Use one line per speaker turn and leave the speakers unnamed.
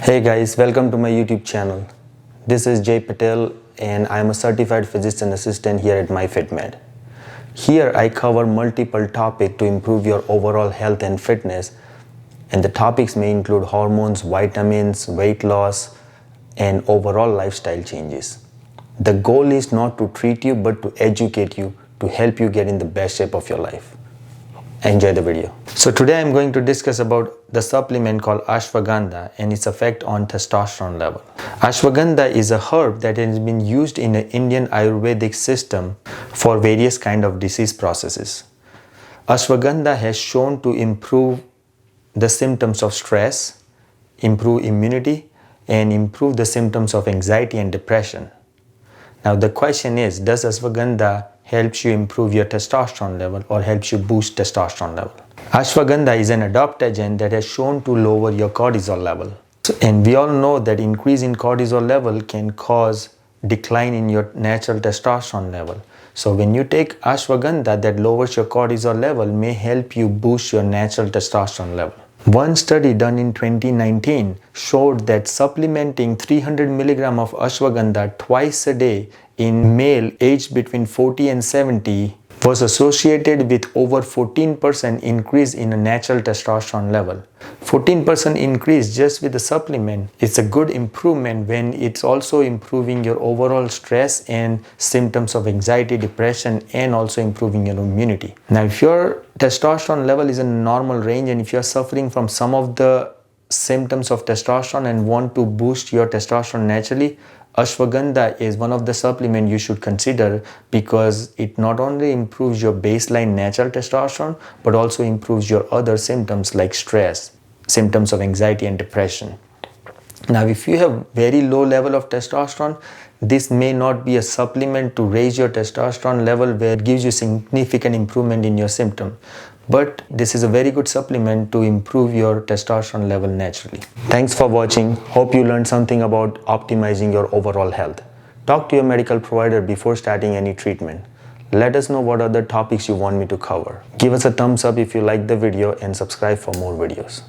Hey guys, welcome to my YouTube channel. This is Jay Patel and I am a certified physician assistant here at MyFitMed. Here I cover multiple topics to improve your overall health and fitness, and the topics may include hormones, vitamins, weight loss, and overall lifestyle changes. The goal is not to treat you but to educate you to help you get in the best shape of your life. Enjoy the video. So today I'm going to discuss about the supplement called Ashwagandha and its effect on testosterone level. Ashwagandha is a herb that has been used in the Indian Ayurvedic system for various kind of disease processes. Ashwagandha has shown to improve the symptoms of stress, improve immunity, and improve the symptoms of anxiety and depression. Now the question is, does ashwagandha helps you improve your testosterone level or helps you boost testosterone level? Ashwagandha is an adaptogen that has shown to lower your cortisol level. And we all know that increase in cortisol level can cause decline in your natural testosterone level. So when you take ashwagandha that lowers your cortisol level may help you boost your natural testosterone level. One study done in 2019 showed that supplementing 300 mg of ashwagandha twice a day in male aged between 40 and 70 was associated with over 14% increase in a natural testosterone level. 14% increase just with the supplement is a good improvement when it's also improving your overall stress and symptoms of anxiety, depression, and also improving your immunity. Now, if your testosterone level is in a normal range and if you're suffering from some of the symptoms of testosterone and want to boost your testosterone naturally, ashwagandha is one of the supplements you should consider because it not only improves your baseline natural testosterone but also improves your other symptoms like stress, symptoms of anxiety and depression. Now, if you have very low level of testosterone, this may not be a supplement to raise your testosterone level where it gives you significant improvement in your symptom. But this is a very good supplement to improve your testosterone level naturally. Thanks for watching. Hope you learned something about optimizing your overall health. Talk to your medical provider before starting any treatment. Let us know what other topics you want me to cover. Give us a thumbs up if you like the video and subscribe for more videos.